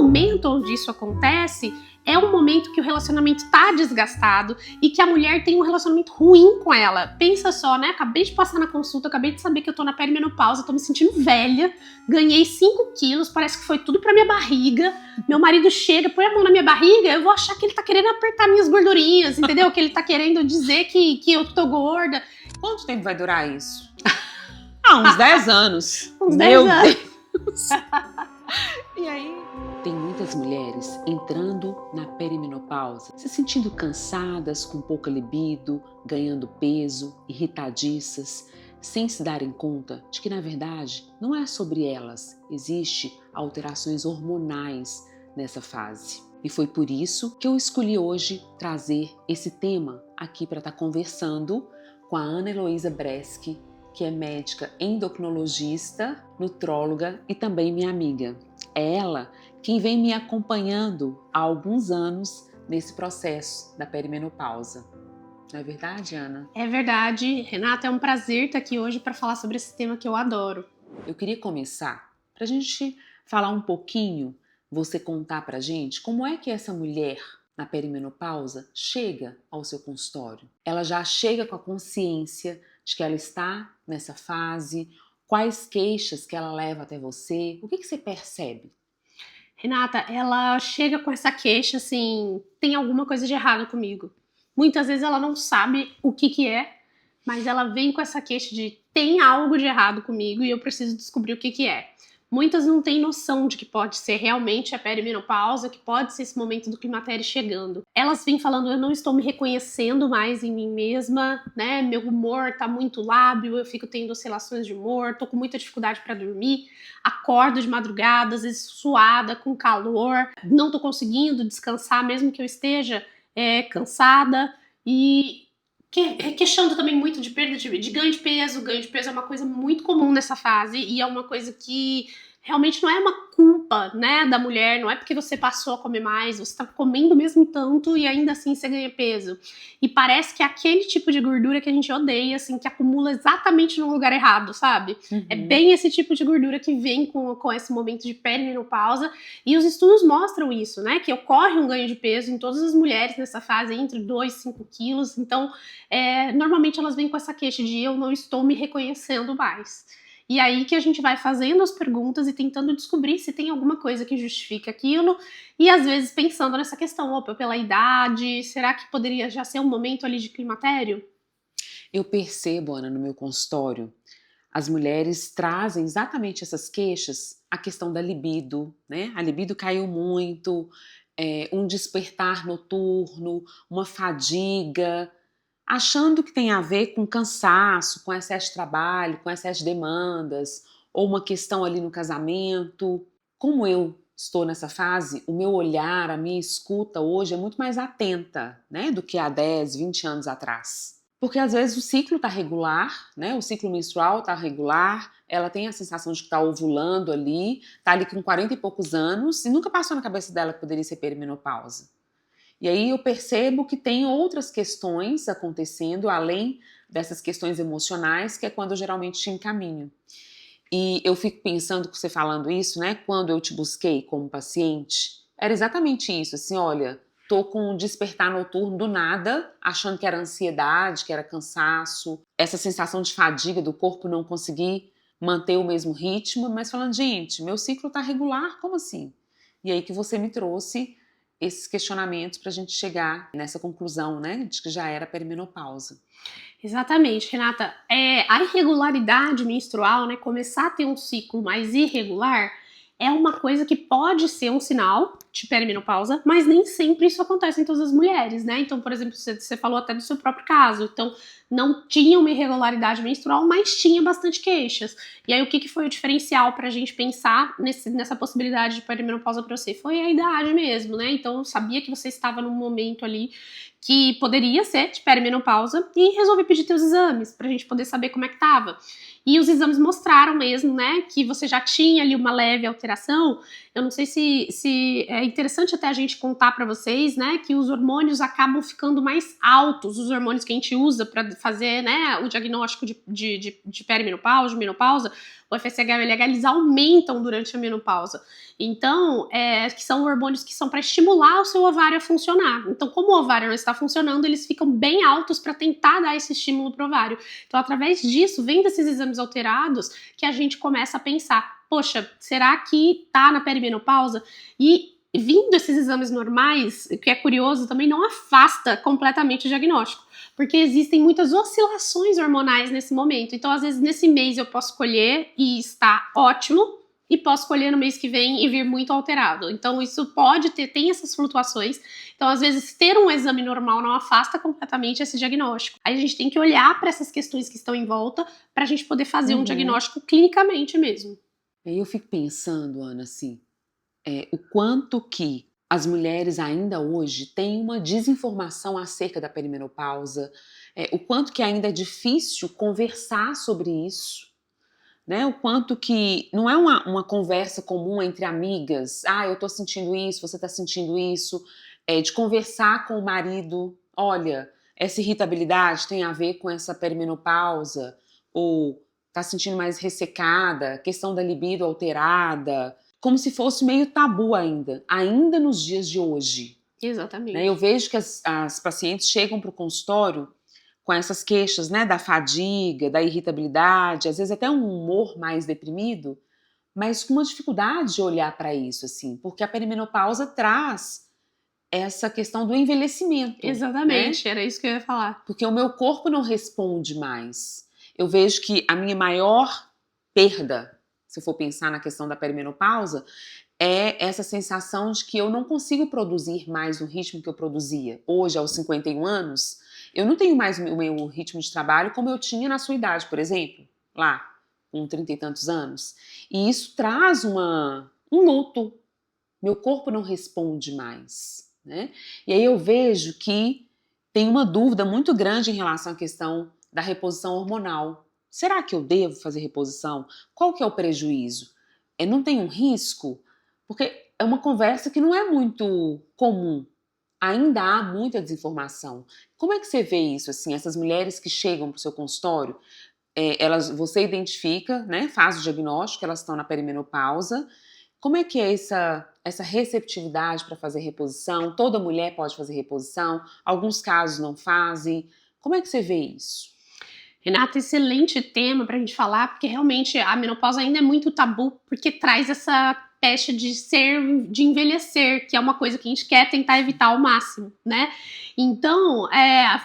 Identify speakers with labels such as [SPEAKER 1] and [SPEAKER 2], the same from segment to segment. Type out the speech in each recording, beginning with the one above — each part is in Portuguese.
[SPEAKER 1] momento onde isso acontece é um momento que o relacionamento tá desgastado e que a mulher tem um relacionamento ruim com ela. Pensa só, né? Acabei de passar na consulta, acabei de saber que eu tô na perimenopausa, tô me sentindo velha, ganhei 5 quilos, parece que foi tudo pra minha barriga. Meu marido chega, põe a mão na minha barriga, eu vou achar que ele tá querendo apertar minhas gordurinhas, entendeu? Que ele tá querendo dizer que eu tô gorda.
[SPEAKER 2] Quanto tempo vai durar isso? Uns 10 anos.
[SPEAKER 1] Uns 10 anos.
[SPEAKER 2] Deus. E aí? Tem muitas mulheres entrando na perimenopausa, se sentindo cansadas, com pouca libido, ganhando peso, irritadiças, sem se darem conta de que, na verdade, não é sobre elas, existe alterações hormonais nessa fase. E foi por isso que eu escolhi hoje trazer esse tema aqui para estar conversando com a Ana Heloísa Breschi, que é médica endocrinologista, nutróloga e também minha amiga. É ela quem vem me acompanhando há alguns anos nesse processo da perimenopausa. Não é verdade, Ana?
[SPEAKER 1] É verdade. Renata, é um prazer estar aqui hoje para falar sobre esse tema que eu adoro.
[SPEAKER 2] Eu queria começar para a gente falar um pouquinho, você contar para a gente como é que essa mulher na perimenopausa chega ao seu consultório. Ela já chega com a consciência de que ela está nessa fase, quais queixas que ela leva até você, o que você percebe?
[SPEAKER 1] Renata, ela chega com essa queixa assim, tem alguma coisa de errado comigo. Muitas vezes ela não sabe o que é, mas ela vem com essa queixa de tem algo de errado comigo e eu preciso descobrir o que é. Muitas não têm noção de que pode ser realmente a perimenopausa, que pode ser esse momento do climatério chegando. Elas vêm falando, eu não estou me reconhecendo mais em mim mesma, né? Meu humor tá muito lábil, eu fico tendo oscilações de humor, tô com muita dificuldade para dormir, acordo de madrugada, às vezes suada, com calor, não tô conseguindo descansar, mesmo que eu esteja cansada, e queixando também muito de perda de ganho de peso. Ganho de peso é uma coisa muito comum nessa fase e é uma coisa que realmente não é uma culpa, né, da mulher, não é porque você passou a comer mais, você tá comendo mesmo tanto e ainda assim você ganha peso. E parece que é aquele tipo de gordura que a gente odeia, assim, que acumula exatamente no lugar errado, sabe?
[SPEAKER 2] Uhum.
[SPEAKER 1] É bem esse tipo de gordura que vem com esse momento de perimenopausa e os estudos mostram isso, né, que ocorre um ganho de peso em todas as mulheres nessa fase, entre 2 e 5 quilos, então normalmente elas vêm com essa queixa de eu não estou me reconhecendo mais. E aí que a gente vai fazendo as perguntas e tentando descobrir se tem alguma coisa que justifica aquilo e às vezes pensando nessa questão, opa, pela idade, será que poderia já ser um momento ali de climatério?
[SPEAKER 2] Eu percebo, Ana, no meu consultório, as mulheres trazem exatamente essas queixas, a questão da libido, né? A libido caiu muito, um despertar noturno, uma fadiga, achando que tem a ver com cansaço, com excesso de trabalho, com excesso de demandas, ou uma questão ali no casamento. Como eu estou nessa fase, o meu olhar, a minha escuta hoje é muito mais atenta, né, do que há 10, 20 anos atrás. Porque às vezes o ciclo está regular, né, o ciclo menstrual está regular, ela tem a sensação de que está ovulando ali, está ali com 40 e poucos anos e nunca passou na cabeça dela que poderia ser perimenopausa. E aí eu percebo que tem outras questões acontecendo, além dessas questões emocionais, que é quando eu geralmente te encaminho. E eu fico pensando com você falando isso, né? Quando eu te busquei como paciente, era exatamente isso, assim, olha, tô com um despertar noturno do nada, achando que era ansiedade, que era cansaço, essa sensação de fadiga do corpo não conseguir manter o mesmo ritmo, mas falando, gente, meu ciclo tá regular, como assim? E aí que você me trouxe esses questionamentos para a gente chegar nessa conclusão, né, de que já era perimenopausa.
[SPEAKER 1] Exatamente, Renata. A irregularidade menstrual, né, começar a ter um ciclo mais irregular, é uma coisa que pode ser um sinal de perimenopausa, mas nem sempre isso acontece em todas as mulheres, né? Então, por exemplo, você falou até do seu próprio caso. Então, não tinha uma irregularidade menstrual, mas tinha bastante queixas. E aí, o que foi o diferencial pra gente pensar nessa possibilidade de perimenopausa pra você? Foi a idade mesmo, né? Então, eu sabia que você estava num momento ali que poderia ser de perimenopausa e resolvi pedir teus exames pra gente poder saber como é que tava. E os exames mostraram mesmo, né, que você já tinha ali uma leve alteração. Eu não sei se interessante até a gente contar para vocês, né, que os hormônios acabam ficando mais altos, os hormônios que a gente usa para fazer, né, o diagnóstico de perimenopausa, de menopausa, o FSH e o LH, eles aumentam durante a menopausa. Então, que são hormônios que são para estimular o seu ovário a funcionar. Então, como o ovário não está funcionando, eles ficam bem altos para tentar dar esse estímulo pro ovário. Então, através disso, vendo esses exames alterados, que a gente começa a pensar, poxa, será que tá na perimenopausa? E vindo esses exames normais, o que é curioso, também não afasta completamente o diagnóstico, porque existem muitas oscilações hormonais nesse momento. Então, às vezes, nesse mês eu posso colher e está ótimo, e posso colher no mês que vem e vir muito alterado. Então, isso pode tem essas flutuações. Então, às vezes, ter um exame normal não afasta completamente esse diagnóstico. Aí a gente tem que olhar para essas questões que estão em volta para a gente poder fazer um diagnóstico clinicamente mesmo.
[SPEAKER 2] Aí eu fico pensando, Ana, assim, o quanto que as mulheres ainda hoje têm uma desinformação acerca da perimenopausa, o quanto que ainda é difícil conversar sobre isso, né? O quanto que não é uma conversa comum entre amigas, eu tô sentindo isso, você tá sentindo isso, de conversar com o marido, olha, essa irritabilidade tem a ver com essa perimenopausa, ou tá sentindo mais ressecada, questão da libido alterada, como se fosse meio tabu ainda nos dias de hoje.
[SPEAKER 1] Exatamente.
[SPEAKER 2] Né? Eu vejo que as pacientes chegam para o consultório com essas queixas, né, da fadiga, da irritabilidade, às vezes até um humor mais deprimido, mas com uma dificuldade de olhar para isso, assim, porque a perimenopausa traz essa questão do envelhecimento.
[SPEAKER 1] Exatamente,
[SPEAKER 2] né?
[SPEAKER 1] era isso que eu ia falar.
[SPEAKER 2] Porque o meu corpo não responde mais. Eu vejo que a minha maior perda, se eu for pensar na questão da perimenopausa, é essa sensação de que eu não consigo produzir mais o ritmo que eu produzia. Hoje, aos 51 anos, eu não tenho mais o meu ritmo de trabalho como eu tinha na sua idade, por exemplo, lá, com 30 e tantos anos. E isso traz um luto. Meu corpo não responde mais, né? E aí eu vejo que tem uma dúvida muito grande em relação à questão da reposição hormonal. Será que eu devo fazer reposição? Qual que é o prejuízo? Não tem um risco? Porque é uma conversa que não é muito comum. Ainda há muita desinformação. Como é que você vê isso, assim, essas mulheres que chegam para o seu consultório, você identifica, né, faz o diagnóstico, elas estão na perimenopausa. Como é que é essa receptividade para fazer reposição? Toda mulher pode fazer reposição? Alguns casos não fazem. Como é que você vê isso?
[SPEAKER 1] Renata, excelente tema pra gente falar, porque realmente a menopausa ainda é muito tabu, porque traz essa peste de envelhecer, que é uma coisa que a gente quer tentar evitar ao máximo, né? Então,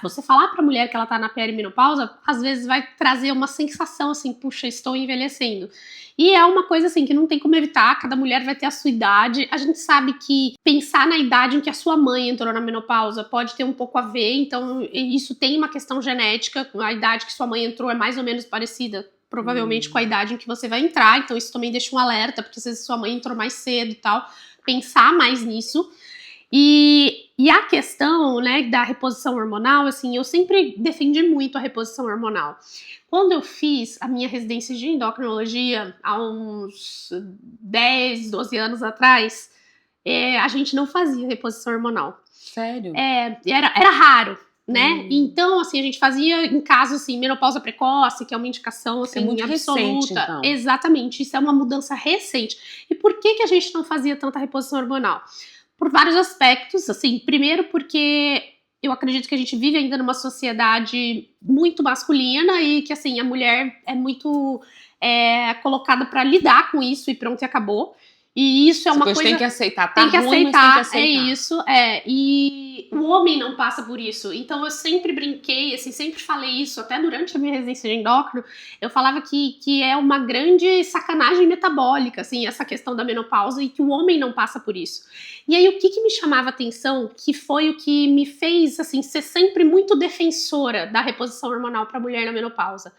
[SPEAKER 1] você falar pra mulher que ela tá na perimenopausa, às vezes vai trazer uma sensação assim, puxa, estou envelhecendo. E é uma coisa assim que não tem como evitar, cada mulher vai ter a sua idade. A gente sabe que pensar na idade em que a sua mãe entrou na menopausa pode ter um pouco a ver, então isso tem uma questão genética, a idade que sua mãe entrou é mais ou menos parecida, provavelmente com a idade em que você vai entrar, então isso também deixa um alerta, porque às vezes sua mãe entrou mais cedo e tal, pensar mais nisso. E a questão, né, da reposição hormonal, assim, eu sempre defendi muito a reposição hormonal. Quando eu fiz a minha residência de endocrinologia, há uns 10, 12 anos atrás, a gente não fazia reposição hormonal.
[SPEAKER 2] Sério?
[SPEAKER 1] Era raro, né? Então, assim, a gente fazia em casos, assim, menopausa precoce, que é uma indicação, assim,
[SPEAKER 2] muito
[SPEAKER 1] absoluta.
[SPEAKER 2] recente, então.
[SPEAKER 1] Exatamente, isso é uma mudança recente. E por que a gente não fazia tanta reposição hormonal? Por vários aspectos, assim, primeiro porque eu acredito que a gente vive ainda numa sociedade muito masculina e que, assim, a mulher é muito colocada para lidar com isso e pronto, e acabou. E isso é uma coisa...
[SPEAKER 2] tem que aceitar, tá
[SPEAKER 1] tem que
[SPEAKER 2] ruim,
[SPEAKER 1] aceitar,
[SPEAKER 2] mas tem que aceitar.
[SPEAKER 1] é isso, e o homem não passa por isso. Então eu sempre brinquei, assim, sempre falei isso, até durante a minha residência de endócrino, eu falava que é uma grande sacanagem metabólica, assim, essa questão da menopausa, e que o homem não passa por isso. E aí o que me chamava atenção, que foi o que me fez, assim, ser sempre muito defensora da reposição hormonal para mulher na menopausa.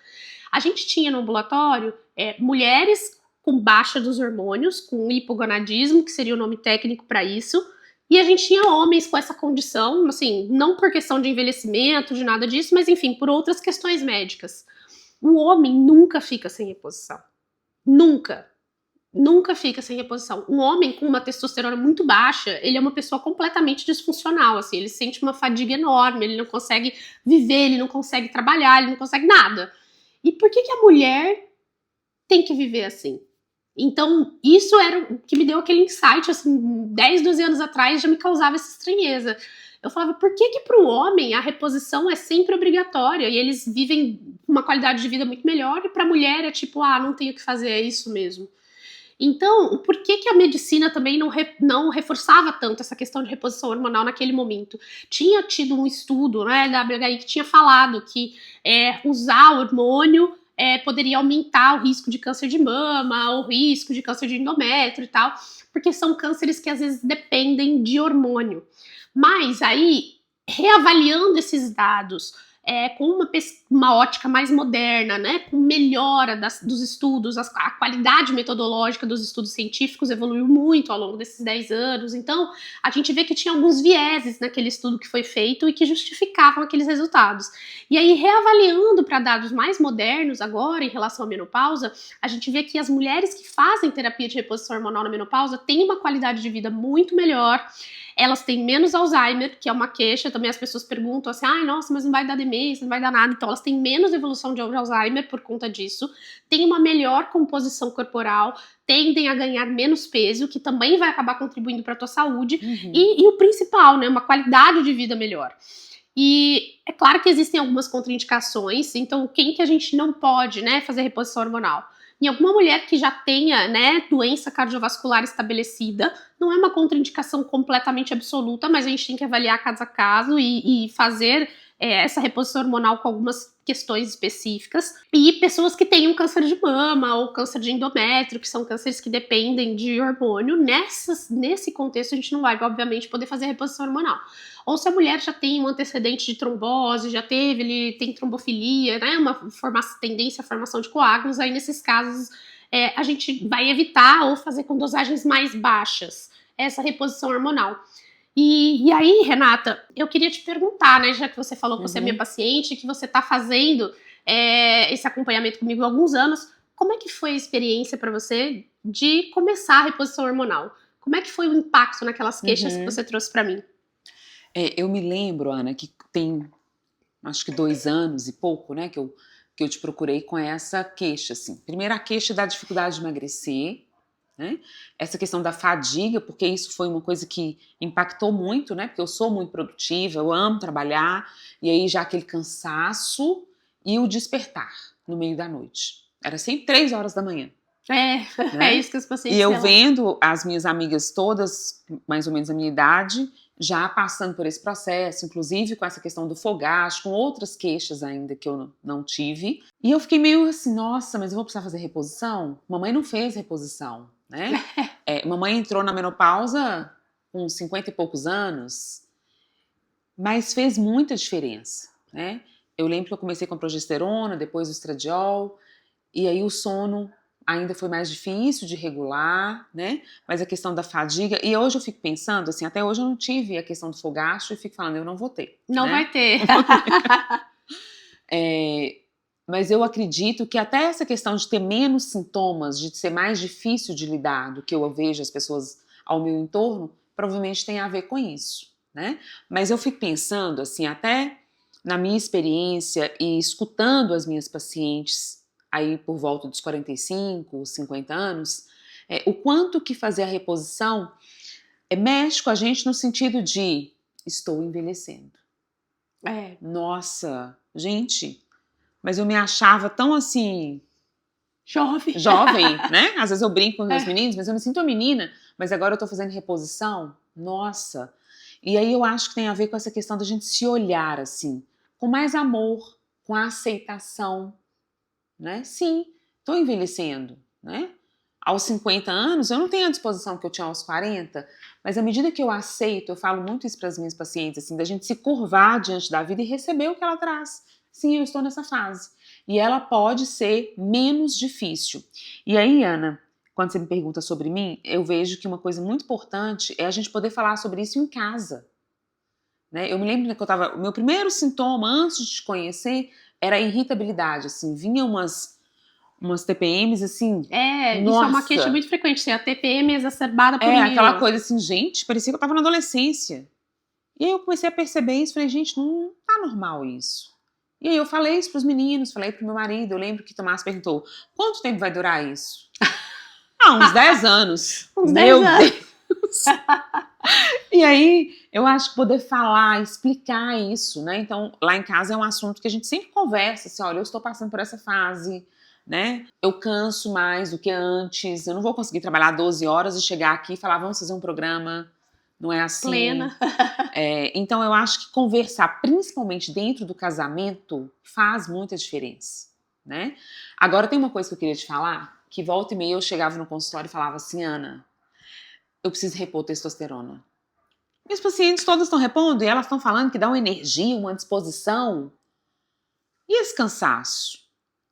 [SPEAKER 1] A gente tinha no ambulatório mulheres com baixa dos hormônios, com hipogonadismo, que seria o nome técnico para isso, e a gente tinha homens com essa condição, assim, não por questão de envelhecimento, de nada disso, mas enfim, por outras questões médicas. O homem nunca fica sem reposição. Nunca. Nunca fica sem reposição. Um homem com uma testosterona muito baixa, ele é uma pessoa completamente disfuncional, assim, ele sente uma fadiga enorme, ele não consegue viver, ele não consegue trabalhar, ele não consegue nada. E por que que a mulher tem que viver assim? Então, isso era o que me deu aquele insight, assim, 10, 12 anos atrás já me causava essa estranheza. Eu falava, por que que para o homem a reposição é sempre obrigatória e eles vivem uma qualidade de vida muito melhor e para a mulher é tipo, ah, não tenho o que fazer, é isso mesmo. Então, por que que a medicina também não reforçava tanto essa questão de reposição hormonal naquele momento? Tinha tido um estudo, né, da WHI que tinha falado que usar hormônio poderia aumentar o risco de câncer de mama, o risco de câncer de endométrio e tal, porque são cânceres que às vezes dependem de hormônio. Mas aí, reavaliando esses dados, com uma ótica mais moderna, né, com melhora dos estudos, a qualidade metodológica dos estudos científicos evoluiu muito ao longo desses 10 anos. Então, a gente vê que tinha alguns vieses naquele estudo que foi feito e que justificavam aqueles resultados. E aí, reavaliando para dados mais modernos agora em relação à menopausa, a gente vê que as mulheres que fazem terapia de reposição hormonal na menopausa têm uma qualidade de vida muito melhor. Elas têm menos Alzheimer, que é uma queixa. Também as pessoas perguntam assim, ai, nossa, mas não vai dar demência, não vai dar nada. Então elas têm menos evolução de Alzheimer por conta disso. Tem uma melhor composição corporal, tendem a ganhar menos peso, que também vai acabar contribuindo para a tua saúde. E o principal, né, uma qualidade de vida melhor. E é claro que existem algumas contraindicações, então quem que a gente não pode, né, fazer reposição hormonal? Em alguma mulher que já tenha, né, doença cardiovascular estabelecida, não é uma contraindicação completamente absoluta, mas a gente tem que avaliar caso a caso e fazer essa reposição hormonal com algumas questões específicas. E pessoas que tenham câncer de mama ou câncer de endométrio, que são cânceres que dependem de hormônio, nesse contexto a gente não vai, obviamente, poder fazer reposição hormonal. Ou se a mulher já tem um antecedente de trombose, já teve, ele tem trombofilia, né, uma tendência à formação de coágulos, aí nesses casos a gente vai evitar ou fazer com dosagens mais baixas essa reposição hormonal. E aí, Renata, eu queria te perguntar, né, já que você falou que você é minha paciente, que você está fazendo esse acompanhamento comigo há alguns anos, como é que foi a experiência para você de começar a reposição hormonal? Como é que foi o impacto naquelas queixas que você trouxe para mim?
[SPEAKER 2] Eu me lembro, Ana, que tem acho que 2 anos e pouco, né, que eu te procurei com essa queixa, assim. Primeiro a queixa da dificuldade de emagrecer, né? Essa questão da fadiga, porque isso foi uma coisa que impactou muito, né? Porque eu sou muito produtiva, eu amo trabalhar, e aí já aquele cansaço e o despertar no meio da noite. Era sempre 3 horas da manhã.
[SPEAKER 1] É
[SPEAKER 2] Né?
[SPEAKER 1] isso que os pacientes
[SPEAKER 2] E eu
[SPEAKER 1] falam.
[SPEAKER 2] vendo as minhas amigas todas, mais ou menos a minha idade, já passando por esse processo, inclusive com essa questão do fogacho, com outras queixas ainda que eu não tive. E eu fiquei meio assim, nossa, mas eu vou precisar fazer reposição? Mamãe não fez reposição, né? Mamãe entrou na menopausa com 50 e poucos anos, mas fez muita diferença, né? Eu lembro que eu comecei com a progesterona, depois o estradiol, e aí o sono ainda foi mais difícil de regular, né? Mas a questão da fadiga, e hoje eu fico pensando, assim, até hoje eu não tive a questão do fogacho e fico falando, eu não vou ter.
[SPEAKER 1] Não
[SPEAKER 2] né?
[SPEAKER 1] vai ter.
[SPEAKER 2] Mas eu acredito que até essa questão de ter menos sintomas, de ser mais difícil de lidar do que eu vejo as pessoas ao meu entorno, provavelmente tem a ver com isso, né? Mas eu fico pensando, assim, até na minha experiência e escutando as minhas pacientes aí por volta dos 45, 50 anos, o quanto que fazer a reposição mexe com a gente no sentido de estou envelhecendo. Nossa, gente, mas eu me achava tão assim... Jovem, né? Às vezes eu brinco com os meus meninos, mas eu me sinto uma menina, mas agora eu tô fazendo reposição. Nossa! E aí eu acho que tem a ver com essa questão da gente se olhar assim, com mais amor, com a aceitação, né? Sim, tô envelhecendo, né? Aos 50 anos, eu não tenho a disposição que eu tinha aos 40, mas à medida que eu aceito, eu falo muito isso para as minhas pacientes, assim, da gente se curvar diante da vida e receber o que ela traz. Sim, eu estou nessa fase. E ela pode ser menos difícil. E aí, Ana, quando você me pergunta sobre mim, eu vejo que uma coisa muito importante é a gente poder falar sobre isso em casa. Né? Eu me lembro que o meu primeiro sintoma antes de te conhecer era a irritabilidade, assim, vinha umas TPMs assim,
[SPEAKER 1] Isso é uma queixa
[SPEAKER 2] nossa.
[SPEAKER 1] muito frequente, assim, a TPM exacerbada por
[SPEAKER 2] Aquela
[SPEAKER 1] mil.
[SPEAKER 2] coisa assim, gente, parecia que eu tava na adolescência. E aí eu comecei a perceber isso, falei, gente, não tá normal isso. E aí eu falei isso pros meninos, falei pro meu marido, eu lembro que Tomás perguntou, quanto tempo vai durar isso? Uns 10 anos.
[SPEAKER 1] Uns 10
[SPEAKER 2] Meu
[SPEAKER 1] anos.
[SPEAKER 2] Deus! E aí, eu acho que poder falar, explicar isso, né? Então, lá em casa é um assunto que a gente sempre conversa, assim, olha, eu estou passando por essa fase, né? Eu canso mais do que antes, eu não vou conseguir trabalhar 12 horas e chegar aqui e falar, vamos fazer um programa, não é assim.
[SPEAKER 1] Plena.
[SPEAKER 2] Então, eu acho que conversar, principalmente dentro do casamento, faz muita diferença, né? Agora, tem uma coisa que eu queria te falar, que volta e meia eu chegava no consultório e falava assim, Ana, eu preciso repor testosterona. Minhas pacientes todas estão repondo e elas estão falando que dá uma energia, uma disposição. E esse cansaço?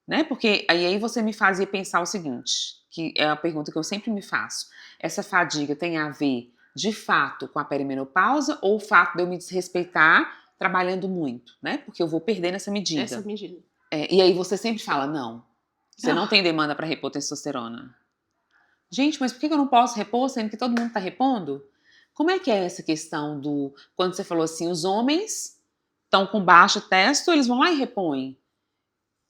[SPEAKER 2] Né? Porque aí você me fazia pensar o seguinte, que é a pergunta que eu sempre me faço. Essa fadiga tem a ver, de fato, com a perimenopausa ou o fato de eu me desrespeitar trabalhando muito, né? Porque eu vou perdendo essa
[SPEAKER 1] Essa
[SPEAKER 2] medida.
[SPEAKER 1] medida.
[SPEAKER 2] E aí você sempre fala, não, você não
[SPEAKER 1] Ah,
[SPEAKER 2] tem demanda para repor testosterona. Gente, mas por que eu não posso repor, sendo que todo mundo está repondo? Como é que é essa questão do... Quando você falou assim, os homens estão com baixo testo, eles vão lá e repõem.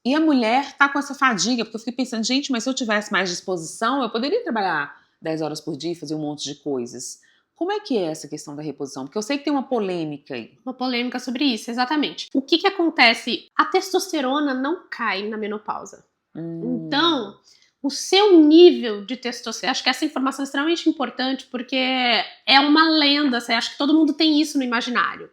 [SPEAKER 2] E a mulher está com essa fadiga, porque eu fiquei pensando, gente, mas se eu tivesse mais disposição, eu poderia trabalhar 10 horas por dia e fazer um monte de coisas. Como é que é essa questão da reposição? Porque eu sei que tem uma polêmica aí.
[SPEAKER 1] uma polêmica sobre isso, exatamente. O que acontece? A testosterona não cai na menopausa.
[SPEAKER 2] Hum,
[SPEAKER 1] Então, o seu nível de testosterona, acho que essa informação é extremamente importante porque é uma lenda, assim, acho que todo mundo tem isso no imaginário.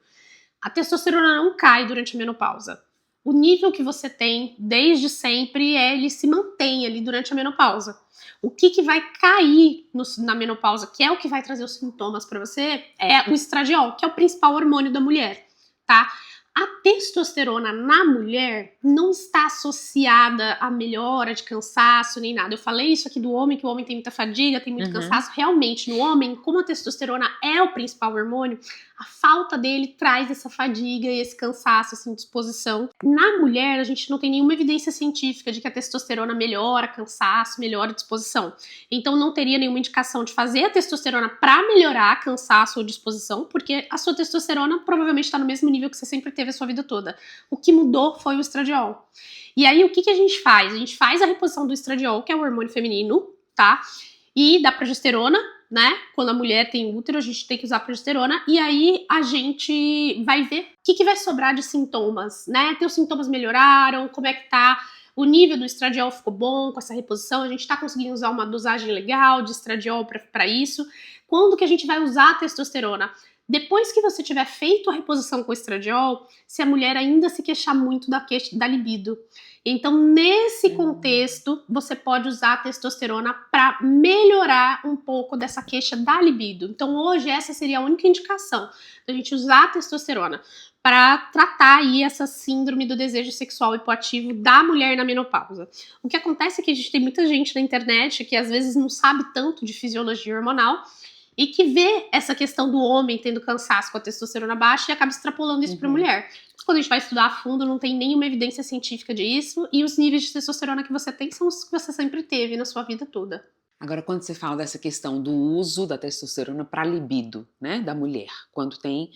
[SPEAKER 1] A testosterona não cai durante a menopausa. O nível que você tem desde sempre, ele se mantém ali durante a menopausa. O que vai cair na menopausa, que é o que vai trazer os sintomas para você, é o estradiol, que é o principal hormônio da mulher, tá? A testosterona na mulher não está associada à melhora de cansaço nem nada. Eu falei isso aqui do homem, que o homem tem muita fadiga, tem muito cansaço. Realmente, no homem, como a testosterona é o principal hormônio, a falta dele traz essa fadiga e esse cansaço, assim, disposição. Na mulher, a gente não tem nenhuma evidência científica de que a testosterona melhora cansaço, melhora disposição. Então, não teria nenhuma indicação de fazer a testosterona para melhorar cansaço ou disposição, porque a sua testosterona provavelmente está no mesmo nível que você sempre teve a sua vida toda. O que mudou foi o estradiol. E aí, o que a gente faz? A gente faz a reposição do estradiol, que é o hormônio feminino, tá? E da progesterona, né? Quando a mulher tem útero, a gente tem que usar progesterona. E aí a gente vai ver o que vai sobrar de sintomas, né? Teus sintomas melhoraram, como é que tá? O nível do estradiol ficou bom com essa reposição. A gente tá conseguindo usar uma dosagem legal de estradiol para isso. Quando que a gente vai usar a testosterona? Depois que você tiver feito a reposição com o estradiol, se a mulher ainda se queixar muito da libido. Então, nesse contexto, você pode usar a testosterona para melhorar um pouco dessa queixa da libido. Então, hoje, essa seria a única indicação da gente usar a testosterona para tratar aí essa síndrome do desejo sexual hipoativo da mulher na menopausa. O que acontece é que a gente tem muita gente na internet que às vezes não sabe tanto de fisiologia hormonal e que vê essa questão do homem tendo cansaço com a testosterona baixa e acaba extrapolando isso para a mulher. Mas quando a gente vai estudar a fundo, não tem nenhuma evidência científica disso e os níveis de testosterona que você tem são os que você sempre teve na sua vida toda.
[SPEAKER 2] Agora, quando você fala dessa questão do uso da testosterona para libido, né, da mulher, quando tem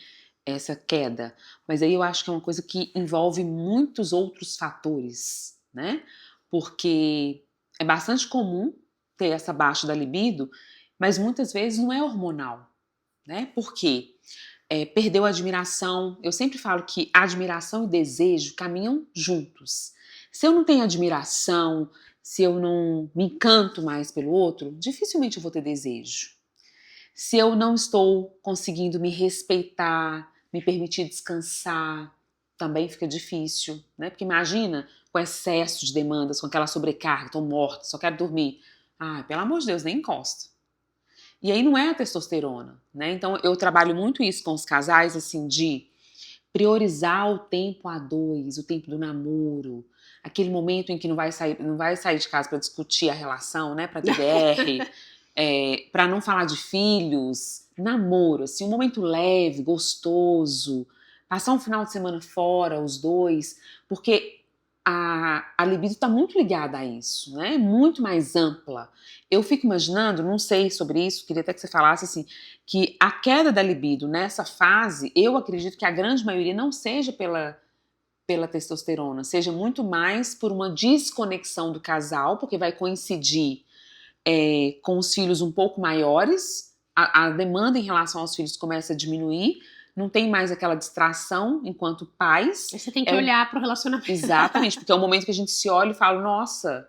[SPEAKER 2] essa queda, mas aí eu acho que é uma coisa que envolve muitos outros fatores, né? Porque é bastante comum ter essa baixa da libido, mas muitas vezes não é hormonal, né? Por quê? Perdeu a admiração. Eu sempre falo que admiração e desejo caminham juntos. Se eu não tenho admiração, se eu não me encanto mais pelo outro, dificilmente eu vou ter desejo. Se eu não estou conseguindo me respeitar, me permitir descansar, também fica difícil, né? Porque imagina com excesso de demandas, com aquela sobrecarga, estou morta, só quero dormir. Ai, pelo amor de Deus, nem encosta. E aí não é a testosterona, né? Então eu trabalho muito isso com os casais, assim, de priorizar o tempo a dois, o tempo do namoro, aquele momento em que não vai sair de casa para discutir a relação, né? Para ter DR, para não falar de filhos, namoro, assim, um momento leve, gostoso, passar um final de semana fora, os dois, porque a libido está muito ligada a isso, né? Muito mais ampla. Eu fico imaginando, não sei sobre isso, queria até que você falasse assim, que a queda da libido nessa fase, eu acredito que a grande maioria não seja pela testosterona, seja muito mais por uma desconexão do casal, porque vai coincidir com os filhos um pouco maiores, a demanda em relação aos filhos começa a diminuir, não tem mais aquela distração enquanto pais.
[SPEAKER 1] Aí você tem que olhar pro relacionamento.
[SPEAKER 2] Exatamente, porque é o momento que a gente se olha e fala, nossa,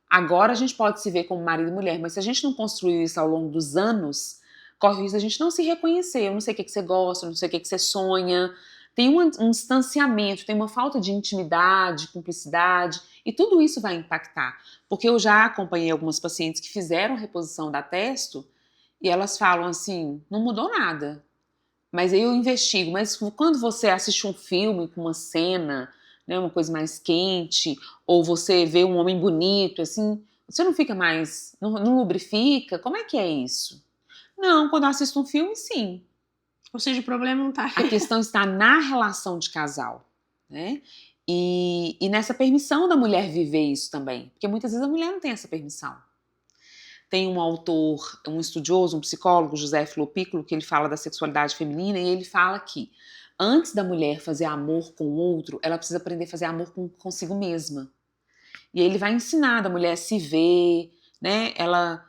[SPEAKER 2] agora a gente pode se ver como marido e mulher, mas se a gente não construiu isso ao longo dos anos, corre o risco da gente não se reconhecer. Eu não sei o que você gosta, eu não sei o que você sonha. Tem um distanciamento, tem uma falta de intimidade, cumplicidade, e tudo isso vai impactar. Porque eu já acompanhei algumas pacientes que fizeram reposição da testo e elas falam assim, não mudou nada. Mas aí eu investigo, mas quando você assiste um filme com uma cena, né, uma coisa mais quente, ou você vê um homem bonito, assim, você não fica mais, não lubrifica? Como é que é isso? Não, quando eu assisto um filme, sim.
[SPEAKER 1] Ou seja, o problema não tá.
[SPEAKER 2] A questão está na relação de casal, né? E nessa permissão da mulher viver isso também. Porque muitas vezes a mulher não tem essa permissão. Tem um autor, um estudioso, um psicólogo, José Filopículo, que ele fala da sexualidade feminina e ele fala que antes da mulher fazer amor com o outro, ela precisa aprender a fazer amor consigo mesma. E ele vai ensinar a mulher a se ver, né? Ela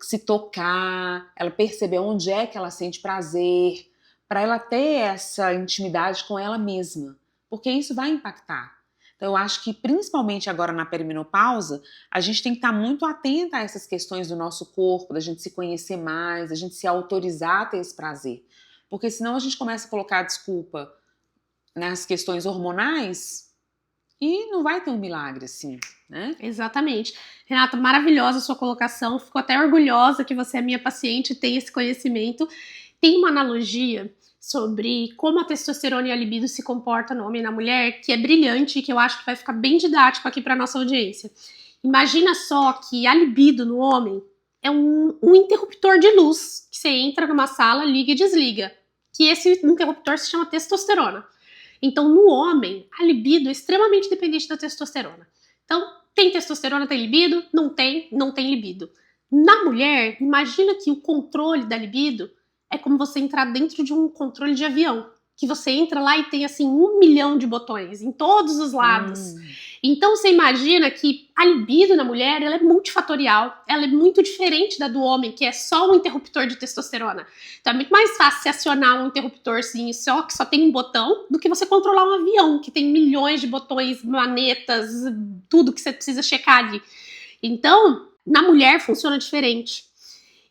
[SPEAKER 2] se tocar, ela perceber onde é que ela sente prazer, para ela ter essa intimidade com ela mesma, porque isso vai impactar. Então eu acho que principalmente agora na perimenopausa, a gente tem que estar muito atenta a essas questões do nosso corpo, da gente se conhecer mais, da gente se autorizar a ter esse prazer. Porque senão a gente começa a colocar desculpa nas questões hormonais e não vai ter um milagre assim, né?
[SPEAKER 1] Exatamente. Renata, maravilhosa a sua colocação. Fico até orgulhosa que você é minha paciente e tem esse conhecimento. Tem uma analogia sobre como a testosterona e a libido se comportam no homem e na mulher, que é brilhante e que eu acho que vai ficar bem didático aqui para nossa audiência. Imagina só que a libido no homem é um interruptor de luz que você entra numa sala, liga e desliga. Que esse interruptor se chama testosterona. Então, no homem, a libido é extremamente dependente da testosterona. Então, tem testosterona, tem libido? Não tem, não tem libido. Na mulher, imagina que o controle da libido é como você entrar dentro de um controle de avião. Que você entra lá e tem, assim, 1 milhão de botões em todos os lados. Então, você imagina que a libido na mulher, ela é multifatorial. Ela é muito diferente da do homem, que é só um interruptor de testosterona. Então, é muito mais fácil você acionar um interruptorzinho só, que só tem um botão, do que você controlar um avião, que tem milhões de botões, manetas, tudo que você precisa checar ali. Então, na mulher funciona diferente.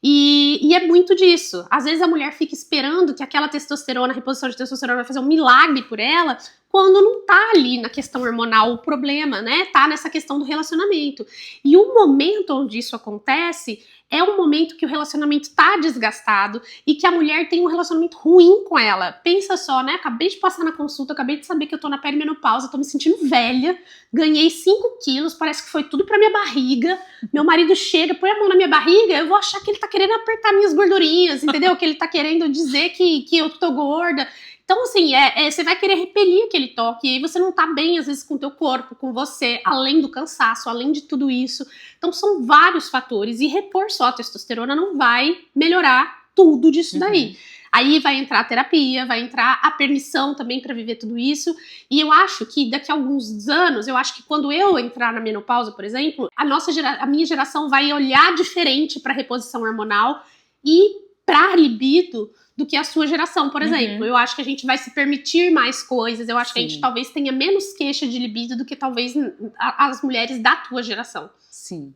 [SPEAKER 1] E é muito disso. Às vezes a mulher fica esperando que aquela testosterona, a reposição de testosterona vai fazer um milagre por ela, quando não tá ali na questão hormonal o problema, né? Tá nessa questão do relacionamento. E o momento onde isso acontece é um momento que o relacionamento tá desgastado e que a mulher tem um relacionamento ruim com ela. Pensa só, né? Acabei de passar na consulta, acabei de saber que eu tô na perimenopausa, tô me sentindo velha, ganhei 5 quilos, parece que foi tudo pra minha barriga. Meu marido chega, põe a mão na minha barriga, eu vou achar que ele tá querendo apertar minhas gordurinhas, entendeu? Que ele tá querendo dizer que eu tô gorda. Então, assim, você vai querer repelir aquele toque, e aí você não tá bem, às vezes, com o teu corpo, com você, além do cansaço, além de tudo isso. Então, são vários fatores, e repor só a testosterona não vai melhorar tudo disso daí. Aí vai entrar a terapia, vai entrar a permissão também para viver tudo isso. E eu acho que daqui a alguns anos, eu acho que quando eu entrar na menopausa, por exemplo, a minha geração vai olhar diferente para reposição hormonal e para libido do que a sua geração, por exemplo. Eu acho que a gente vai se permitir mais coisas, eu acho que a gente talvez tenha menos queixa de libido do que talvez as mulheres da tua geração.
[SPEAKER 2] Sim.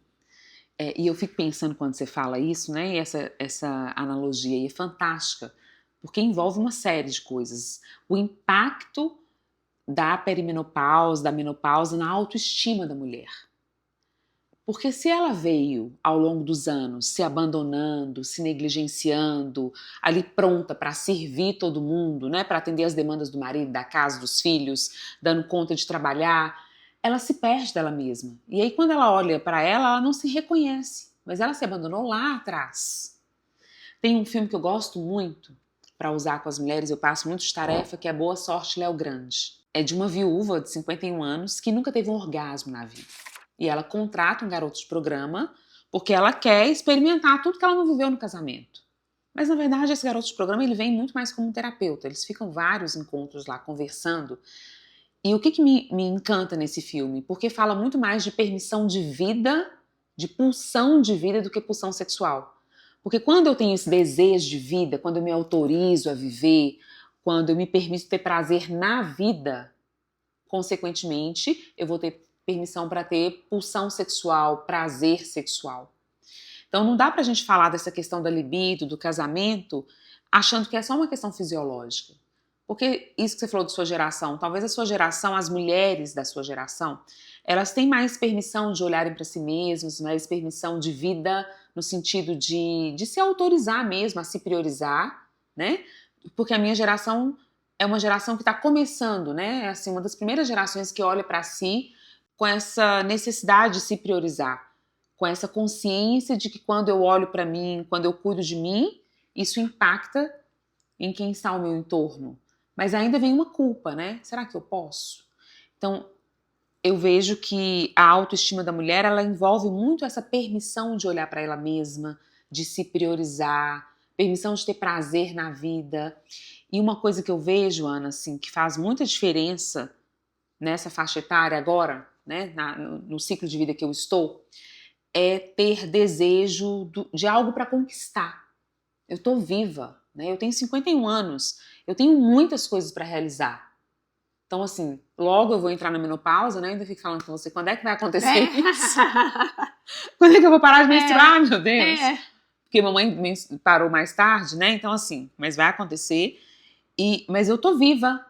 [SPEAKER 2] E eu fico pensando quando você fala isso, né? E essa analogia aí é fantástica, porque envolve uma série de coisas. O impacto da perimenopausa, da menopausa na autoestima da mulher. Porque se ela veio ao longo dos anos se abandonando, se negligenciando, ali pronta para servir todo mundo, né, para atender as demandas do marido, da casa, dos filhos, dando conta de trabalhar, ela se perde dela mesma. E aí quando ela olha para ela não se reconhece, mas ela se abandonou lá atrás. Tem um filme que eu gosto muito para usar com as mulheres, eu passo muito de tarefa, que é Boa Sorte, Léo Grande. é de uma viúva de 51 anos que nunca teve um orgasmo na vida. E ela contrata um garoto de programa porque ela quer experimentar tudo que ela não viveu no casamento. Mas, na verdade, esse garoto de programa ele vem muito mais como um terapeuta. Eles ficam vários encontros lá conversando. E o que me encanta nesse filme? Porque fala muito mais de permissão de vida, de pulsão de vida, do que pulsão sexual. Porque quando eu tenho esse desejo de vida, quando eu me autorizo a viver, quando eu me permito ter prazer na vida, consequentemente, eu vou ter permissão para ter pulsão sexual, prazer sexual. Então não dá pra gente falar dessa questão da libido, do casamento, achando que é só uma questão fisiológica. Porque isso que você falou da sua geração, talvez a sua geração, as mulheres da sua geração, elas têm mais permissão de olharem para si mesmas, mais permissão de vida no sentido de se autorizar mesmo, a se priorizar, né? Porque a minha geração é uma geração que está começando, né? É assim, uma das primeiras gerações que olha para si com essa necessidade de se priorizar, com essa consciência de que quando eu olho para mim, quando eu cuido de mim, isso impacta em quem está ao meu entorno. Mas ainda vem uma culpa, né? Será que eu posso? Então, eu vejo que a autoestima da mulher, ela envolve muito essa permissão de olhar para ela mesma, de se priorizar, permissão de ter prazer na vida. E uma coisa que eu vejo, Ana, assim, que faz muita diferença nessa faixa etária agora, né, no ciclo de vida que eu estou, é ter desejo de algo para conquistar. Eu tô viva, né? Eu tenho 51 anos, eu tenho muitas coisas para realizar. Então, assim, logo eu vou entrar na menopausa, né? Ainda fico falando com você, quando é que vai acontecer isso? Quando é que eu vou parar de menstruar, meu Deus? Porque mamãe parou mais tarde, né? Então, assim, mas vai acontecer. Mas eu tô viva.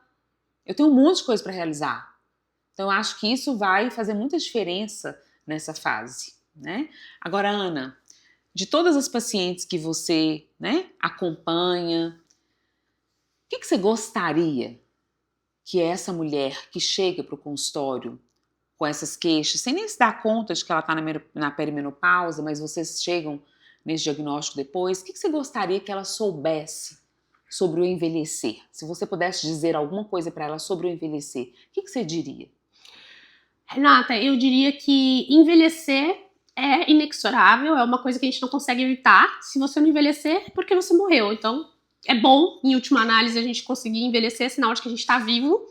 [SPEAKER 2] Eu tenho um monte de coisa para realizar. Então, eu acho que isso vai fazer muita diferença nessa fase, né? Agora, Ana, de todas as pacientes que você, né, acompanha, o que você gostaria que essa mulher que chega para o consultório com essas queixas, sem nem se dar conta de que ela está na perimenopausa, mas vocês chegam nesse diagnóstico depois, o que você gostaria que ela soubesse sobre o envelhecer? Se você pudesse dizer alguma coisa para ela sobre o envelhecer, o que você diria?
[SPEAKER 1] Renata, eu diria que envelhecer é inexorável, é uma coisa que a gente não consegue evitar. Se você não envelhecer, é porque você morreu. Então, é bom, em última análise, a gente conseguir envelhecer, é sinal de que a gente está vivo.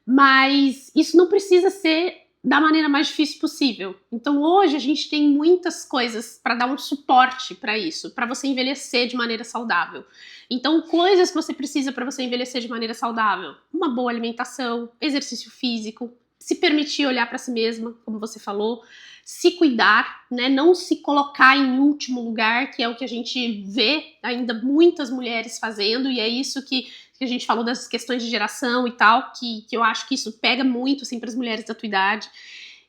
[SPEAKER 1] Mas isso não precisa ser da maneira mais difícil possível. Então, hoje, a gente tem muitas coisas para dar um suporte para isso, para você envelhecer de maneira saudável. Então, coisas que você precisa para você envelhecer de maneira saudável: uma boa alimentação, exercício físico, se permitir olhar para si mesma, como você falou, se cuidar, né? Não se colocar em último lugar, que é o que a gente vê ainda muitas mulheres fazendo, e é isso que a gente falou das questões de geração e tal, que eu acho que isso pega muito assim, para as mulheres da tua idade.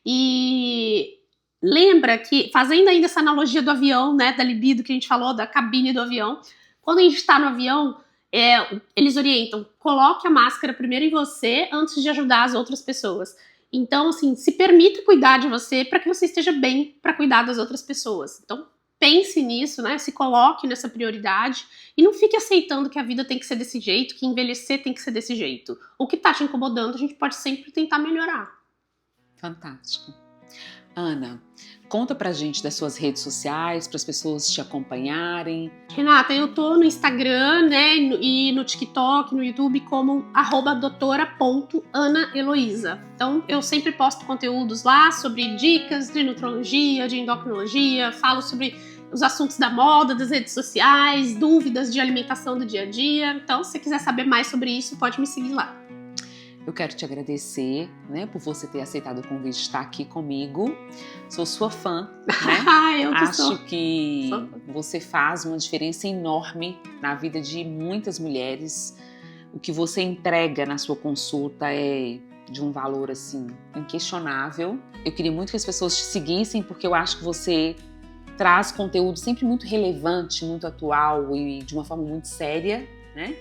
[SPEAKER 1] E lembra que, fazendo ainda essa analogia do avião, né, da libido que a gente falou, da cabine do avião, quando a gente está no avião, eles orientam: coloque a máscara primeiro em você antes de ajudar as outras pessoas. Então, assim, se permita cuidar de você para que você esteja bem para cuidar das outras pessoas. Então, pense nisso, né? Se coloque nessa prioridade e não fique aceitando que a vida tem que ser desse jeito, que envelhecer tem que ser desse jeito. O que tá te incomodando, a gente pode sempre tentar melhorar.
[SPEAKER 2] Fantástico. Ana, conta pra gente das suas redes sociais, para as pessoas te acompanharem.
[SPEAKER 1] Renata, eu tô no Instagram, né, e no TikTok, no YouTube, como @doutora.anaheloísa. Então, eu sempre posto conteúdos lá sobre dicas de nutrologia, de endocrinologia, falo sobre os assuntos da moda, das redes sociais, dúvidas de alimentação do dia a dia. Então, se você quiser saber mais sobre isso, pode me seguir lá.
[SPEAKER 2] Eu quero te agradecer, né, por você ter aceitado o convite de estar aqui comigo. Sou sua fã, né?
[SPEAKER 1] Eu que
[SPEAKER 2] Acho que você faz uma diferença enorme na vida de muitas mulheres. O que você entrega na sua consulta é de um valor, assim, inquestionável. Eu queria muito que as pessoas te seguissem, porque eu acho que você traz conteúdo sempre muito relevante, muito atual e de uma forma muito séria, né?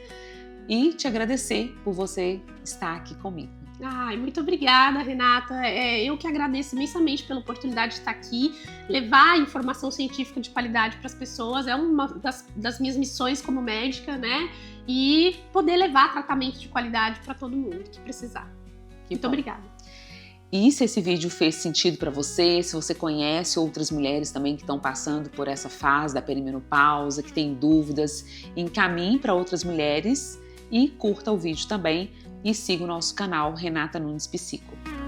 [SPEAKER 2] E te agradecer por você estar aqui comigo.
[SPEAKER 1] Ai, muito obrigada, Renata. Eu que agradeço imensamente pela oportunidade de estar aqui, levar informação científica de qualidade para as pessoas. É uma das minhas missões como médica, né? E poder levar tratamento de qualidade para todo mundo que precisar. Muito obrigada.
[SPEAKER 2] E se esse vídeo fez sentido para você, se você conhece outras mulheres também que estão passando por essa fase da perimenopausa, que têm dúvidas, encaminhe para outras mulheres e curta o vídeo também e siga o nosso canal Renata Nunes Psico.